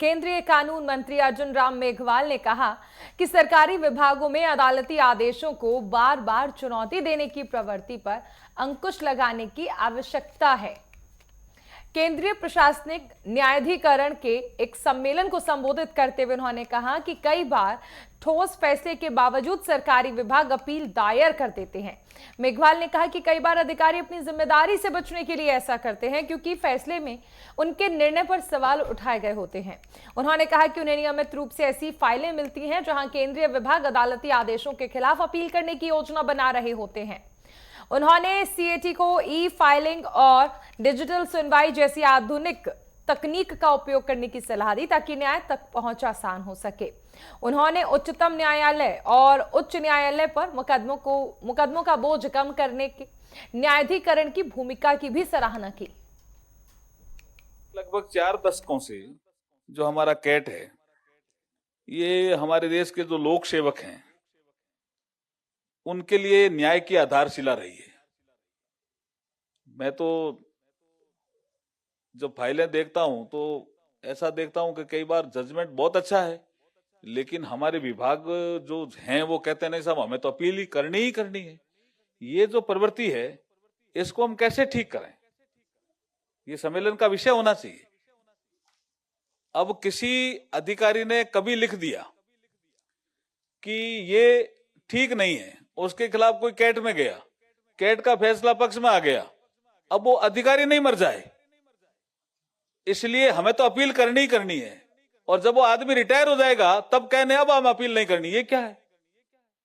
केंद्रीय कानून मंत्री अर्जुन राम मेघवाल ने कहा कि सरकारी विभागों में अदालती आदेशों को बार बार चुनौती देने की प्रवृत्ति पर अंकुश लगाने की आवश्यकता है। केंद्रीय प्रशासनिक न्यायाधिकरण के एक सम्मेलन को संबोधित करते हुए उन्होंने कहा कि कई बार ठोस फैसले के बावजूद सरकारी विभाग अपील दायर कर देते हैं। मेघवाल ने कहा कि कई बार अधिकारी अपनी जिम्मेदारी से बचने के लिए ऐसा करते हैं क्योंकि फैसले में उनके निर्णय पर सवाल उठाए गए होते हैं। उन्होंने कहा कि उन्हें नियमित रूप से ऐसी फाइलें मिलती हैं जहां केंद्रीय विभाग अदालती आदेशों के खिलाफ अपील करने की योजना बना रहे होते हैं। उन्होंने सीएटी को ई फाइलिंग और डिजिटल सुनवाई जैसी आधुनिक तकनीक का उपयोग करने की सलाह दी ताकि न्याय तक पहुंच आसान हो सके। उन्होंने उच्चतम न्यायालय और उच्च न्यायालय पर मुकदमों का बोझ कम करने के न्यायाधिकरण की भूमिका की भी सराहना की। लगभग 4 दशकों से जो हमारा कैट है, ये हमारे देश के जो लोक सेवक हैं उनके लिए न्याय की आधारशिला रही है। मैं तो जब फाइलें देखता हूं तो ऐसा देखता हूं कि कई बार जजमेंट बहुत अच्छा है, लेकिन हमारे विभाग जो हैं वो कहते हैं नहीं साहब हमें तो अपील ही करनी है। ये जो प्रवृत्ति है इसको हम कैसे ठीक करें, ये सम्मेलन का विषय होना चाहिए। अब किसी अधिकारी ने कभी लिख दिया कि ये ठीक नहीं है, उसके खिलाफ कोई कैट में गया, कैट का फैसला पक्ष में आ गया, अब वो अधिकारी नहीं मर जाए, इसलिए हमें तो अपील करनी ही करनी है। और जब वो आदमी रिटायर हो जाएगा तब कहने अब हम अपील नहीं करनी, ये क्या है?